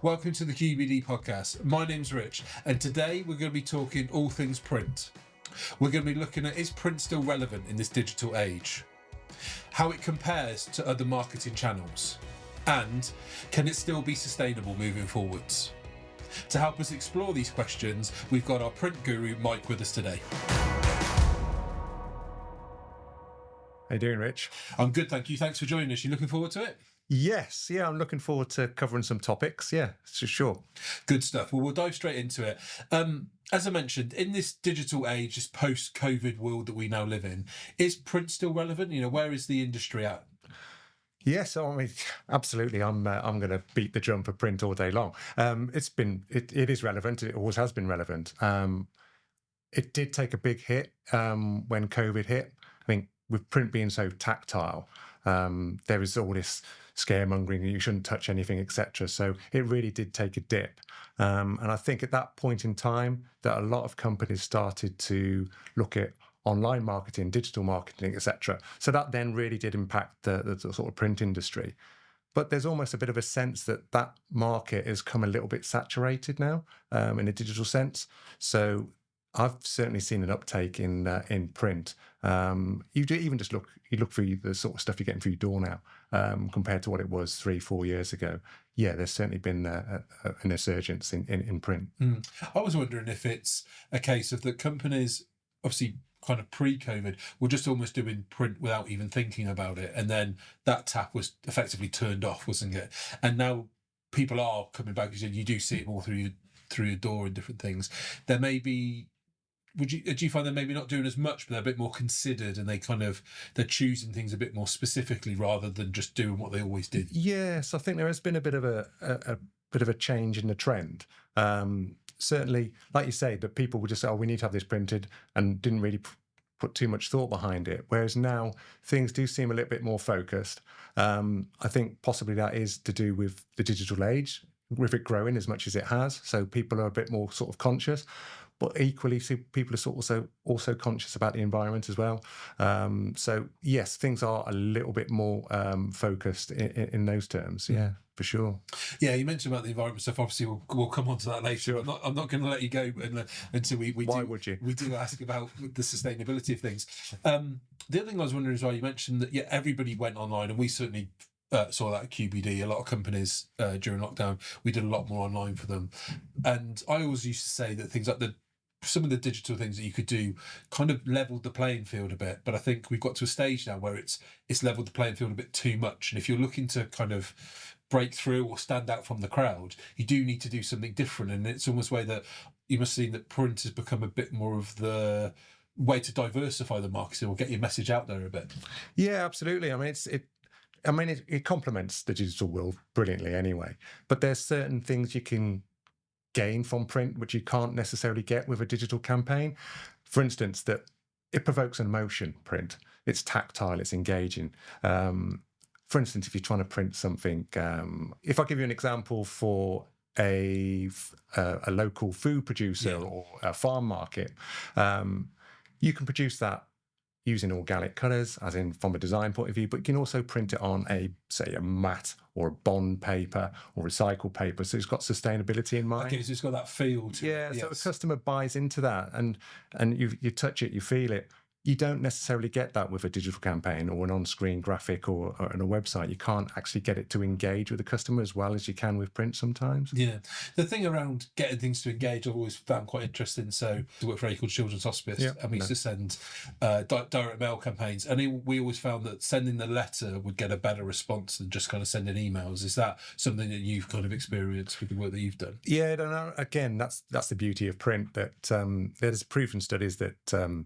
Welcome to the QBD podcast. My name's Rich, and today we're going to be talking all things print. We're going to be looking at, is print still relevant in this digital age? How it compares to other marketing channels? And can it still be sustainable moving forwards? To help us explore these questions, we've got our print guru, Mike, with us today. How you doing, Rich? I'm good, thank you. Thanks for joining us. You looking forward to it? Yes, I'm looking forward to covering some topics. Yeah, for sure. Good stuff. Well, we'll dive straight into it. As I mentioned, in this digital age, this post-COVID world that we now live in, is print still relevant? You know, where is the industry at? Yes, I mean, absolutely. I'm going to beat the drum for print all day long. It is relevant. It always has been relevant. It did take a big hit when COVID hit. I think with print being so tactile, there was all this scaremongering, you shouldn't touch anything, etc. So it really did take a dip. And I think at that point in time that a lot of companies started to look at online marketing, digital marketing, etc. So that then really did impact the sort of print industry. But there's almost a bit of a sense that that market has come a little bit saturated now in a digital sense. So I've certainly seen an uptake in print. You do even just look through the sort of stuff you're getting through your door now compared to what it was 3-4 years ago. Yeah, there's certainly been an resurgence in print. I was wondering if it's a case of the companies, obviously kind of pre-COVID, were just almost doing print without even thinking about it. And then that tap was effectively turned off, wasn't it? And now people are coming back. You do see it more through your door and different things. There may be... do you find they're maybe not doing as much, but they're a bit more considered, and they're choosing things a bit more specifically rather than just doing what they always did? Yes, I think there has been a bit of a change in the trend. Certainly, like you say, that people would just say, "Oh, we need to have this printed," and didn't really put too much thought behind it. Whereas now things do seem a little bit more focused. I think possibly that is to do with the digital age, with it growing as much as it has. So people are a bit more sort of conscious. But equally, people are also conscious about the environment as well. So yes, things are a little bit more focused in those terms. Yeah, for sure. Yeah, you mentioned about the environment stuff. Obviously, we'll come on to that later. Sure. I'm not going to let you go until we Why would you? We do ask about the sustainability of things. The other thing I was wondering as well, you mentioned that everybody went online, and we certainly saw that at QBD. A lot of companies during lockdown, we did a lot more online for them. And I always used to say that things like some of the digital things that you could do kind of leveled the playing field a bit. But I think we've got to a stage now where it's leveled the playing field a bit too much. And if you're looking to kind of break through or stand out from the crowd, you do need to do something different. And it's almost way that you must see that print has become a bit more of the way to diversify the marketing or get your message out there a bit. Yeah, absolutely. I mean, it complements the digital world brilliantly anyway. But there's certain things you can gain from print which you can't necessarily get with a digital campaign. For instance, that it provokes an emotion. Print, it's tactile, it's engaging. For instance, if you're trying to print something, if I give you an example for a local food producer or a farm market, you can produce that using organic colours, as in from a design point of view, but you can also print it on a matte or a bond paper or recycled paper. So it's got sustainability in mind. Okay, so it's got that feel to it. So the customer buys into that, and you touch it, you feel it. You don't necessarily get that with a digital campaign or an on-screen graphic or on a website. You can't actually get it to engage with the customer as well as you can with print sometimes. Yeah. The thing around getting things to engage, I've always found quite interesting. So I work for a called Children's Hospice, and we used to send direct mail campaigns. And we always found that sending the letter would get a better response than just kind of sending emails. Is that something that you've kind of experienced with the work that you've done? Yeah, no, again, that's the beauty of print, that there's proven studies that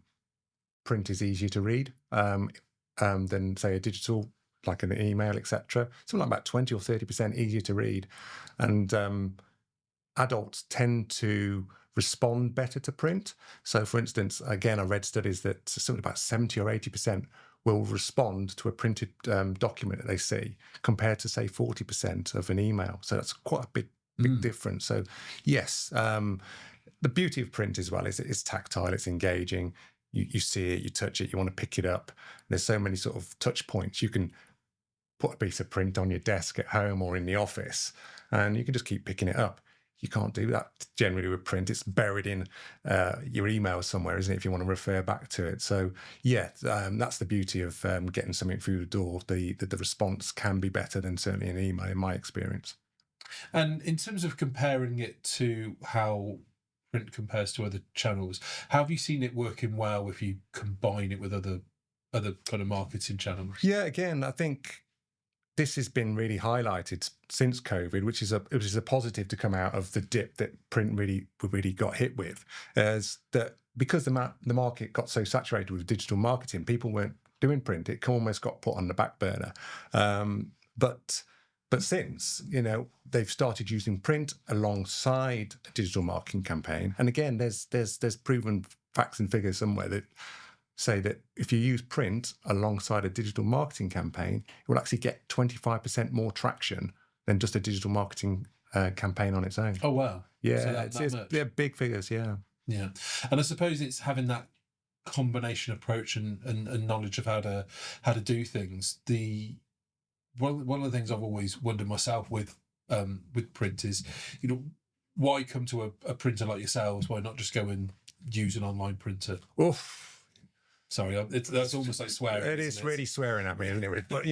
print is easier to read than, say, a digital, like an email, etc. Something like about 20 or 30% easier to read. And adults tend to respond better to print. So, for instance, again, I read studies that something about 70 or 80% will respond to a printed document that they see compared to, say, 40% of an email. So that's quite a big difference. So, yes, the beauty of print as well is it's tactile, it's engaging. You see it, you touch it, you want to pick it up. There's so many sort of touch points. You can put a piece of print on your desk at home or in the office, and you can just keep picking it up. You can't do that generally with print. It's buried in your email somewhere, isn't it, if you want to refer back to it? So, yeah, that's the beauty of getting something through the door. The response can be better than certainly an email, in my experience. And in terms of comparing it to how print compares to other channels, how have you seen it working well if you combine it with other kind of marketing channels? Yeah, again, I think this has been really highlighted since COVID, which is a positive to come out of the dip that print really got hit with, as that because the market got so saturated with digital marketing, people weren't doing print. It almost got put on the back burner. But since, they've started using print alongside a digital marketing campaign, and again, there's proven facts and figures somewhere that say that if you use print alongside a digital marketing campaign, it will actually get 25% more traction than just a digital marketing campaign on its own. Oh, wow. Yeah, they're big figures, yeah. Yeah. And I suppose it's having that combination approach and knowledge of how to do things. One of the things I've always wondered myself with print is, why come to a printer like yourselves? Why not just go and use an online printer? Oof. Sorry, that's almost like swearing. It is really swearing at me, isn't it? But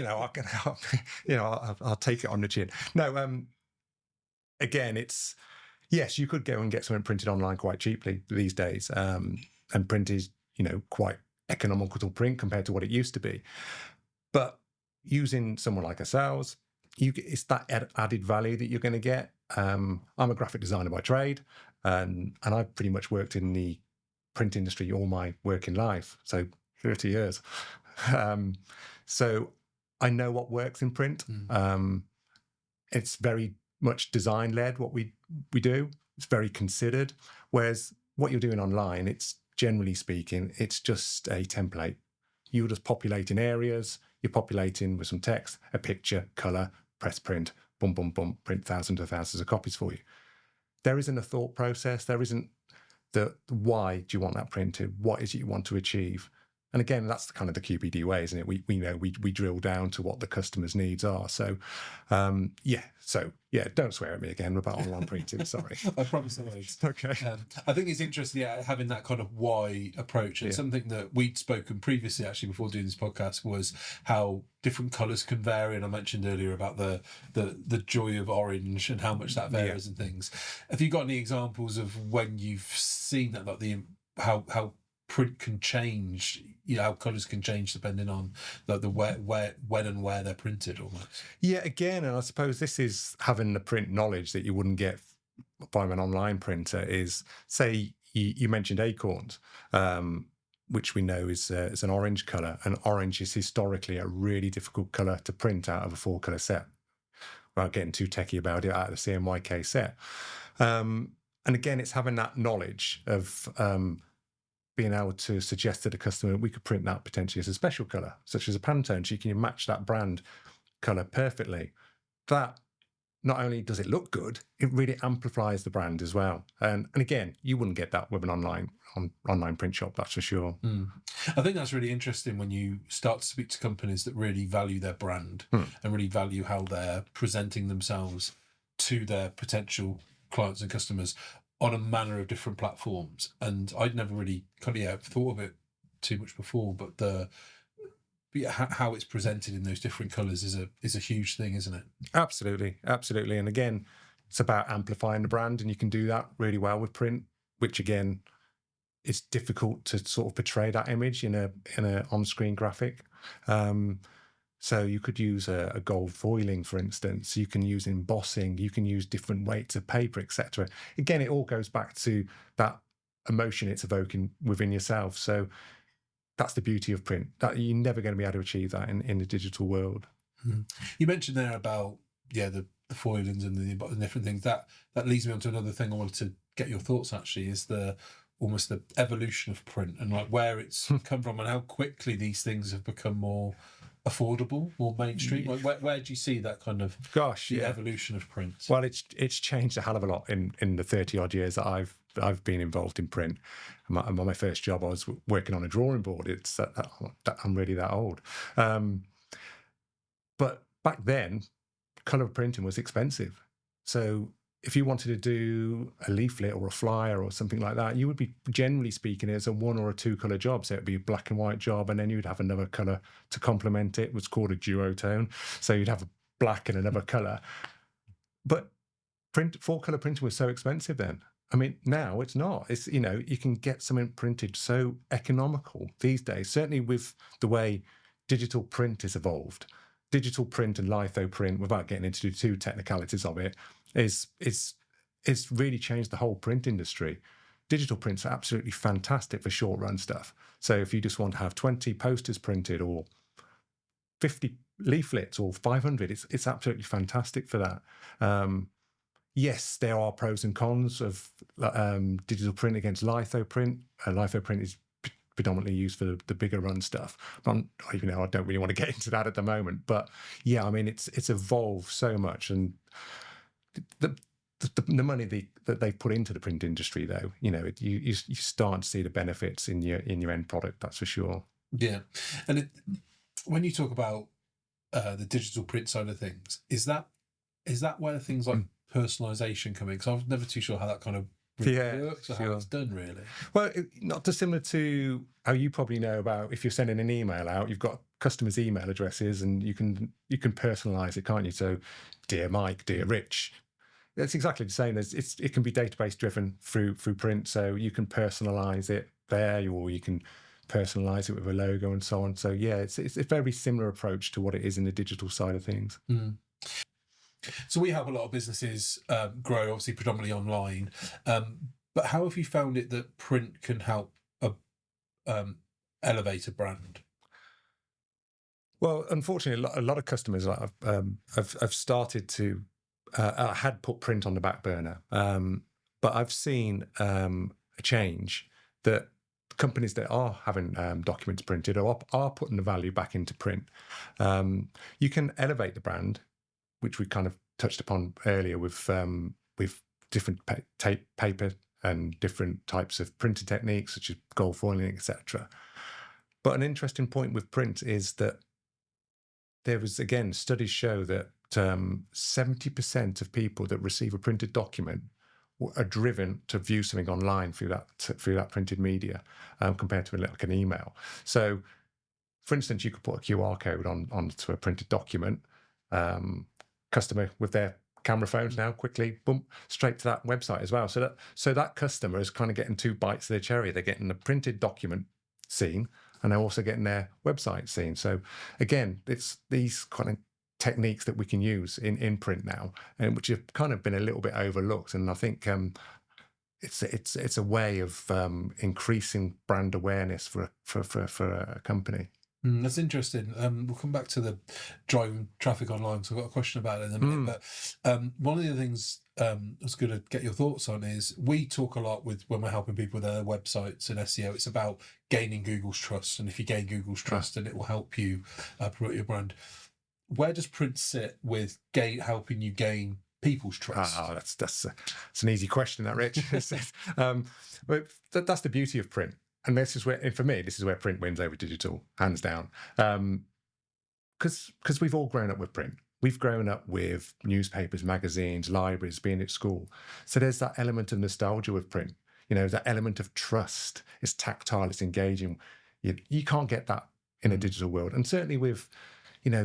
I'll take it on the chin. No, again, it's yes, you could go and get something printed online quite cheaply these days, and print is quite economical to print compared to what it used to be. But using someone like ourselves, it's that added value that you're going to get. I'm a graphic designer by trade, and I've pretty much worked in the print industry all my working life, so 30 years. So I know what works in print. It's very much design led, what we do. It's very considered, whereas what you're doing online, it's generally speaking, it's just a template. You're just populating areas, you're populating with some text, a picture, color, press print, boom, boom, boom, print thousands and thousands of copies for you. There isn't a thought process. There isn't the why do you want that printed? What is it you want to achieve? And again, that's the kind of the QBD way, isn't it? We drill down to what the customer's needs are. So, don't swear at me again about online printing. Sorry. I promise I won't. Okay. I think it's interesting, having that kind of why approach. And something that we'd spoken previously, actually, before doing this podcast, was how different colours can vary. And I mentioned earlier about the joy of orange and how much that varies and things. Have you got any examples of when you've seen that, like how print can change, how colours can change depending on the when and where they're printed almost? Yeah, again, and I suppose this is having the print knowledge that you wouldn't get from an online printer. Is, say, you mentioned acorns, which we know is an orange colour, and orange is historically a really difficult colour to print out of a 4-colour set. Without getting too techie about it, out of the CMYK set. And again, it's having that knowledge of being able to suggest to the customer we could print that potentially as a special colour, such as a Pantone, so you can match that brand colour perfectly. That not only does it look good, it really amplifies the brand as well. And again, you wouldn't get that with an online print shop, that's for sure. I think that's really interesting when you start to speak to companies that really value their brand and really value how they're presenting themselves to their potential clients and customers on a manner of different platforms. And I'd never really thought of it too much before, but how it's presented in those different colours is a huge thing, isn't it? Absolutely. And again, it's about amplifying the brand, and you can do that really well with print, which again, it's difficult to sort of portray that image in a on-screen graphic. So you could use a gold foiling, for instance. You can use embossing. You can use different weights of paper, etc. Again, it all goes back to that emotion it's evoking within yourself. So that's the beauty of print. That you're never going to be able to achieve that in the digital world. You mentioned there about the foilings and the different things. That leads me on to another thing I wanted to get your thoughts. Actually, is almost the evolution of print and like where it's come from and how quickly these things have become more affordable, more mainstream. Like where do you see that kind of evolution of print? Well, it's changed a hell of a lot in the 30 odd years that I've been involved in print. My first job, I was working on a drawing board. It's I'm really that old. But back then, colour printing was expensive. So if you wanted to do a leaflet or a flyer or something like that, you would be, generally speaking, as a 1 or a 2 colour job. So it'd be a black and white job, and then you'd have another colour to complement it. It was called a duotone. So you'd have a black and another colour. But 4-colour printing was so expensive then. I mean, now it's not. It's, you know, you can get something printed so economical these days, certainly with the way digital print has evolved. Digital print and litho print, without getting into too technicalities of it, is really changed the whole print industry. Digital prints are absolutely fantastic for short run stuff. So if you just want to have 20 posters printed or 50 leaflets or 500, it's absolutely fantastic for that. Yes, there are pros and cons of digital print against litho print. Litho print is predominantly used for the bigger run stuff. But I don't really want to get into that at the moment. But yeah, I mean, it's evolved so much, and the money that they've put into the print industry, though, you start to see the benefits in your end product. That's for sure. Yeah, and when you talk about the digital print side of things, is that where things like personalisation come in? Because I'm never too sure how that kind of works or how it's done, really. Well, not dissimilar to how you probably know about if you're sending an email out, you've got customers' email addresses, and you can personalise it, can't you? So, dear Mike, dear Rich. It's exactly the same as it can be database driven through print, so you can personalise it there, or you can personalise it with a logo and so on. So yeah, it's a very similar approach to what it is in the digital side of things. So we help a lot of businesses grow, obviously predominantly online. But how have you found it that print can help elevate a brand? Well, unfortunately, a lot of customers have started to had put print on the back burner, but I've seen a change that companies that are having documents printed are putting the value back into print. You can elevate the brand, which we kind of touched upon earlier with different paper and different types of printing techniques, such as gold foiling, etc. But an interesting point with print is that there was, again, studies show that 70% of people that receive a printed document are driven to view something online through that printed media, compared to like an email. So, for instance, you could put a QR code onto a printed document. Customer with their camera phones now, quickly, boom, straight to that website as well. So that customer is kind of getting 2 bites of the cherry. They're getting the printed document seen, and they're also getting their website seen. So again, it's these kind of techniques that we can use in print now, and which have kind of been a little bit overlooked. And I think it's a way of increasing brand awareness for a company. That's interesting. We'll come back to the driving traffic online, so I've got a question about it in a minute. But one of the things I was going to get your thoughts on is we talk a lot when we're helping people with their websites and SEO. It's about gaining Google's trust, and if you gain Google's trust, then it will help you promote your brand. Where does print sit with helping you gain people's trust? That's an easy question, that, Rich. But that's the beauty of print. And this is where print wins over digital, hands down. Because we've all grown up with print. We've grown up with newspapers, magazines, libraries, being at school. So there's that element of nostalgia with print. That element of trust. It's tactile, it's engaging. You can't get that in a digital world. And certainly with,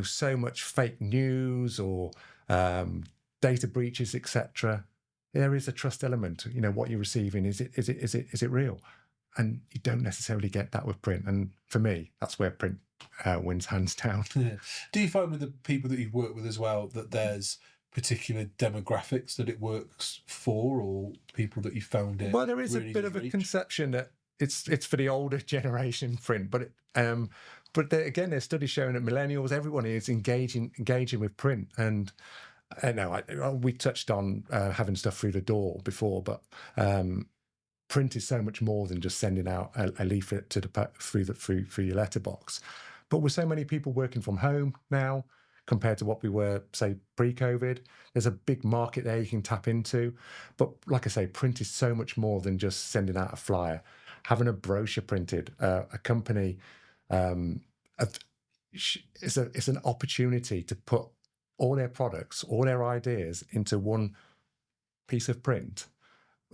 so much fake news or data breaches, etc., there is a trust element. What you're receiving, is it real? And you don't necessarily get that with print. And for me, that's where print wins hands down. Yeah. Do you find with the people that you've worked with as well that there's particular demographics that it works for, or people that you found it? Well, there is really a bit of a conception that it's for the older generation print, but again, there's studies showing that millennials, everyone is engaging with print. And I know we touched on having stuff through the door before, but print is so much more than just sending out a leaflet through your letterbox. But with so many people working from home now, compared to what we were, say, pre-COVID, there's a big market there you can tap into. But like I say, print is so much more than just sending out a flyer. Having a brochure printed, a company, it's an opportunity to put all their products, all their ideas into one piece of print,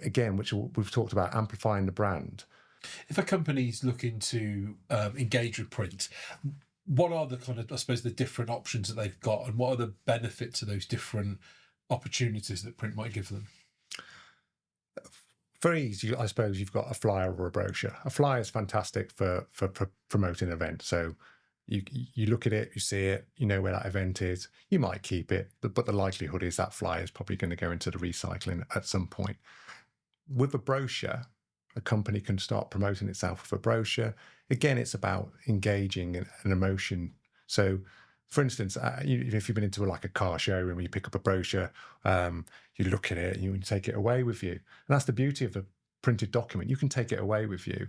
again, which we've talked about, amplifying the brand. If a company's looking to engage with print, what are the kind of, I suppose, the different options that they've got, and what are the benefits of those different opportunities that print might give them? Very easy, I suppose. You've got a flyer or a brochure. A flyer is fantastic for promoting an event. So you look at it, you see it, you know where that event is. You might keep it, but the likelihood is that flyer is probably going to go into the recycling at some point. With a brochure, a company can start promoting itself with a brochure. Again, it's about engaging an emotion. So, for instance, if you've been into like a car showroom, you pick up a brochure, you look at it, and you take it away with you. And that's the beauty of a printed document. You can take it away with you.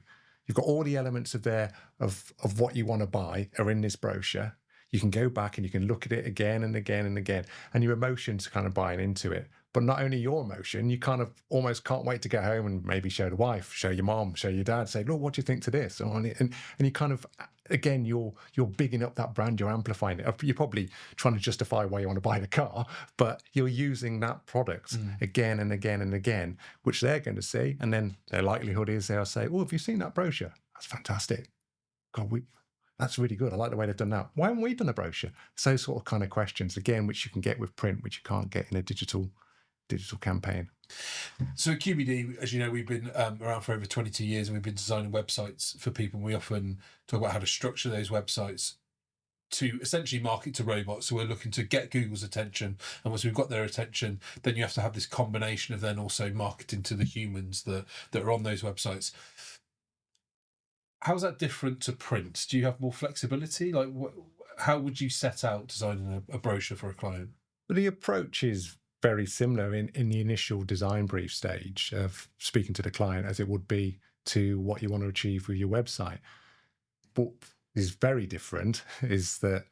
You've got all the elements of what you want to buy are in this brochure. You can go back and you can look at it again and again and again, and your emotions kind of buying into it. But not only your emotion, you kind of almost can't wait to get home and maybe show the wife, show your mom, show your dad, say, look, what do you think to this? And you kind of, again, you're bigging up that brand, you're amplifying it. You're probably trying to justify why you want to buy the car, but you're using that product again and again and again, which they're going to see. And then their likelihood is they'll say, oh, have you seen that brochure? That's fantastic. God, that's really good. I like the way they've done that. Why haven't we done a brochure? So sort of kind of questions, again, which you can get with print, which you can't get in a digital campaign. So at QBD, as you know, we've been around for over 22 years, and we've been designing websites for people. We often talk about how to structure those websites to essentially market to robots. So we're looking to get Google's attention, and once we've got their attention, then you have to have this combination of then also marketing to the humans that are on those websites. How's that different to print? Do you have more flexibility? Like, how would you set out designing a brochure for a client? Well, the approach is very similar in the initial design brief stage of speaking to the client as it would be to what you want to achieve with your website. What is very different is that,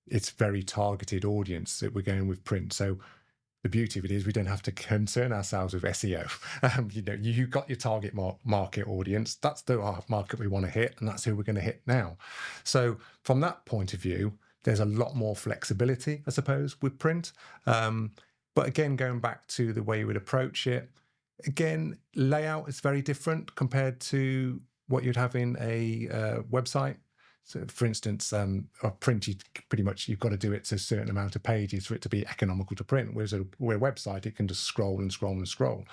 it's very targeted audience that we're going with print. So the beauty of it is we don't have to concern ourselves with SEO. You've got your target market audience. That's the market we want to hit, and that's who we're going to hit now. So from that point of view, there's a lot more flexibility, I suppose, with print. But again, going back to the way you would approach it, again, layout is very different compared to what you'd have in a website. So, for instance, a print, you've got to do it to a certain amount of pages for it to be economical to print. Whereas a website, it can just scroll and scroll and scroll.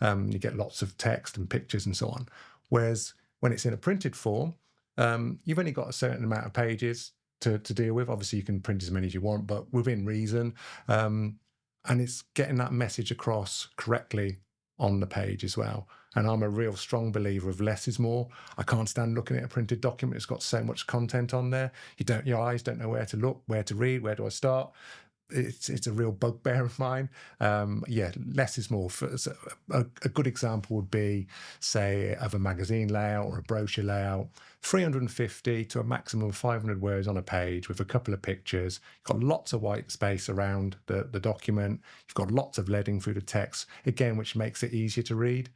You get lots of text and pictures and so on. Whereas when it's in a printed form, you've only got a certain amount of pages to deal with. Obviously, you can print as many as you want, but within reason. And it's getting that message across correctly on the page as well. And I'm a real strong believer of less is more. I can't stand looking at a printed document. It's got so much content on there. Your eyes don't know where to look, where to read, where do I start? It's a real bugbear of mine. Less is more. A good example would be, say, of a magazine layout or a brochure layout, 350 to a maximum of 500 words on a page with a couple of pictures. You've got lots of white space around the document. You've got lots of leading through the text, again, which makes it easier to read,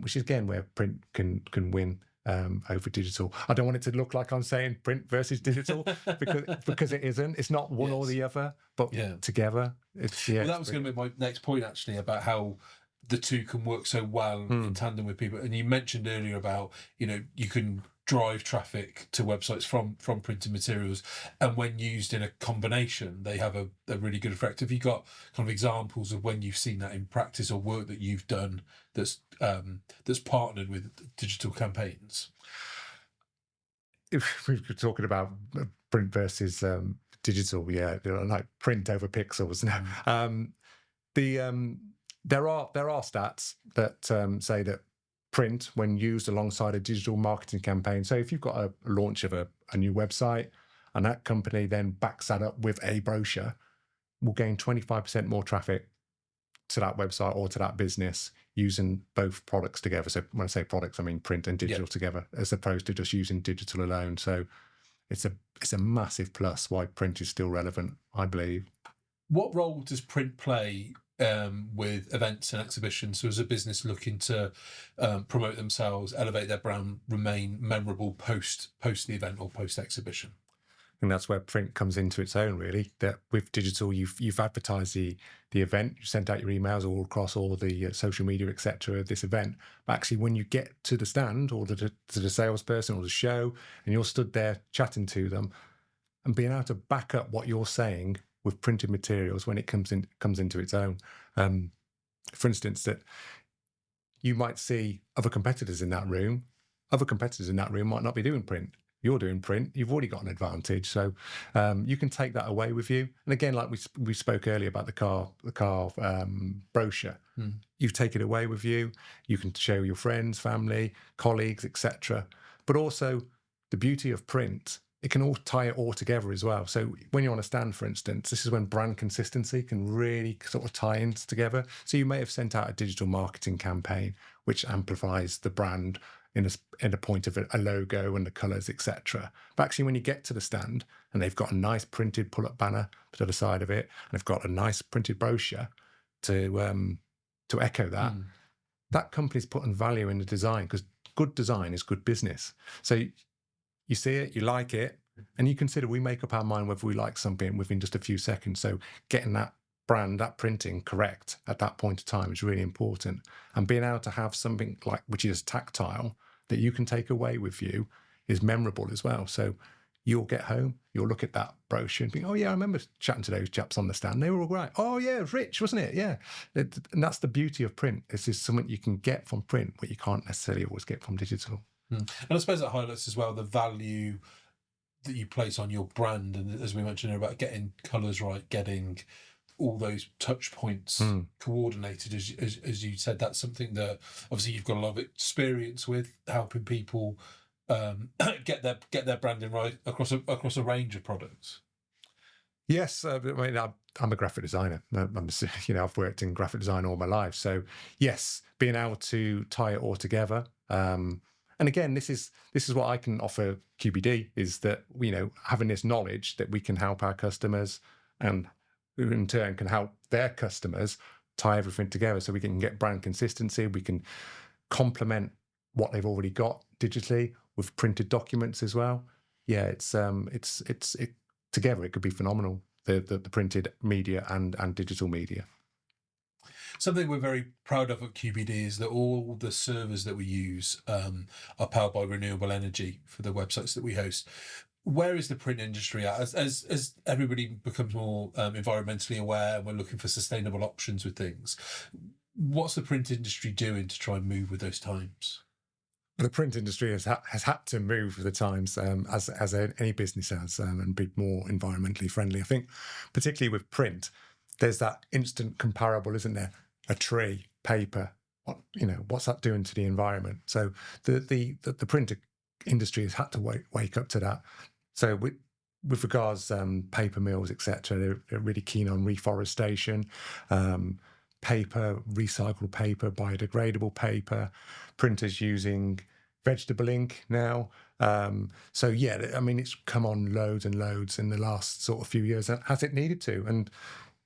which is, again, where print can win over digital. I don't want it to look like I'm saying print versus digital because it isn't. It's not one or the other, but together. Well, that was going to be my next point, actually, about how the two can work so well in tandem with people. And you mentioned earlier about, you can drive traffic to websites from printed materials, and when used in a combination, they have a really good effect. Have you got kind of examples of when you've seen that in practice or work that you've done that's partnered with digital campaigns? If we're talking about print versus digital, like print over pixels now. There are stats that say that print, when used alongside a digital marketing campaign, so if you've got a launch of a new website and that company then backs that up with a brochure, will gain 25% more traffic to that website or to that business using both products together. So when I say products, I mean print and digital together, as opposed to just using digital alone. So it's a massive plus why print is still relevant, I believe. What role does print play with events and exhibitions? So as a business looking to promote themselves, elevate their brand, remain memorable post the event or post exhibition? And that's where print comes into its own, really. That with digital, you've advertised the event, you sent out your emails all across all the social media, etc. This event. But actually, when you get to the stand or to the salesperson or the show, and you're stood there chatting to them, and being able to back up what you're saying with printed materials when it comes into its own. For instance, that you might see other competitors in that room. Other competitors in that room might not be doing print. You're doing print, you've already got an advantage. So you can take that away with you. And again, like we spoke earlier about the car brochure, you take it away with you. You can show your friends, family, colleagues, etc. But also the beauty of print, it can all tie it all together as well. So when you're on a stand, for instance, this is when brand consistency can really sort of tie in together. So you may have sent out a digital marketing campaign which amplifies the brand in a point of a logo and the colours, etc. But actually, when you get to the stand and they've got a nice printed pull-up banner to the side of it, and they've got a nice printed brochure to echo that, that company's putting value in the design, because good design is good business. So you see it, you like it, and you consider we make up our mind whether we like something within just a few seconds. So getting that brand, that printing correct at that point of time is really important. And being able to have something like, which is tactile, that you can take away with you is memorable as well. So you'll get home, you'll look at that brochure and think, oh yeah, I remember chatting to those chaps on the stand. They were all right. Oh yeah, it was rich, wasn't it? Yeah. And that's the beauty of print. It's just something you can get from print, but you can't necessarily always get from digital. And I suppose that highlights as well the value that you place on your brand. And as we mentioned about getting colours right, getting all those touch points coordinated, as you said, that's something that obviously you've got a lot of experience with, helping people get their branding right across a range of products. Yes, I mean, I'm a graphic designer. I've worked in graphic design all my life. So yes, being able to tie it all together. And again, this is what I can offer QBD, is that, having this knowledge that we can help our customers, and who in turn can help their customers tie everything together, so we can get brand consistency. We can complement what they've already got digitally with printed documents as well. Yeah, it's together it could be phenomenal. The printed media and digital media. Something we're very proud of at QBD is that all the servers that we use are powered by renewable energy for the websites that we host. Where is the print industry at? As everybody becomes more environmentally aware and we're looking for sustainable options with things, what's the print industry doing to try and move with those times? The print industry has had to move with the times, as any business has, and be more environmentally friendly. I think particularly with print, there's that instant comparable, isn't there? A tree, paper, what's that doing to the environment? So the print industry has had to wake up to that. So with regards paper mills, etc., they're really keen on reforestation, paper, recycled paper, biodegradable paper, printers using vegetable ink now. So yeah, I mean, it's come on loads and loads in the last sort of few years, as it needed to. And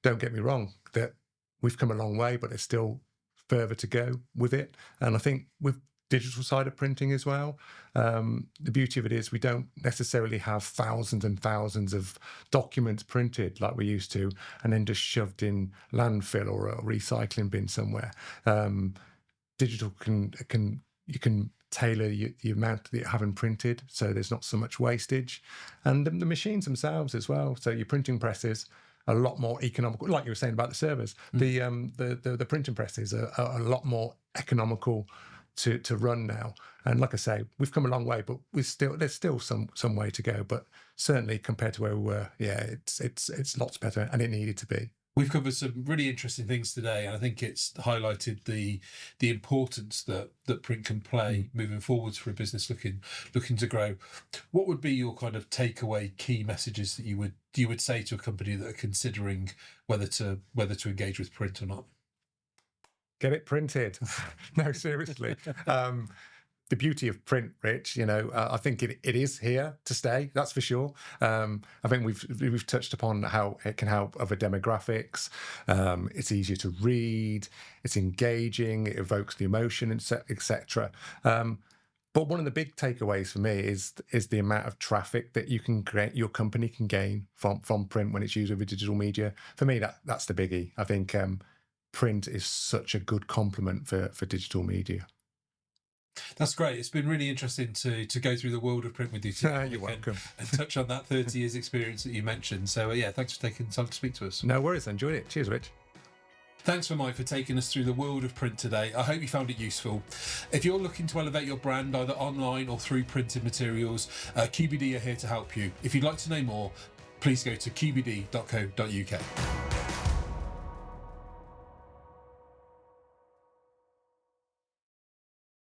don't get me wrong, that we've come a long way, but there's still further to go with it. And I think with digital side of printing as well, the beauty of it is we don't necessarily have thousands and thousands of documents printed like we used to, and then just shoved in landfill or a recycling bin somewhere. Digital you can tailor the amount that you're having printed, so there's not so much wastage, and the machines themselves as well. So your printing presses are a lot more economical, like you were saying about the servers. The printing presses are a lot more economical to run now. And like I say, we've come a long way, but there's still some way to go. But certainly compared to where we were, yeah, it's lots better, and it needed to be. We've covered some really interesting things today, and I think it's highlighted the importance that print can play moving forwards for a business looking to grow. What would be your kind of takeaway key messages that you would say to a company that are considering whether to engage with print or not? Get it printed. No, seriously. The beauty of print, Rich, I think it is here to stay. That's for sure. I think we've touched upon how it can help other demographics. It's easier to read. It's engaging. It evokes the emotion, etc. But But one of the big takeaways for me is the amount of traffic that your company can gain from print when it's used with digital media. For me, that's the biggie. I think print is such a good complement for digital media. That's great. It's been really interesting to go through the world of print with you today. You're welcome. And touch on that 30 years experience that you mentioned. So yeah, thanks for taking the time to speak to us. No worries. I enjoyed it. Cheers, Rich. Thanks for Mike for taking us through the world of print today. I hope you found it useful. If you're looking to elevate your brand either online or through printed materials, QBD are here to help you. If you'd like to know more, please go to qbd.co.uk.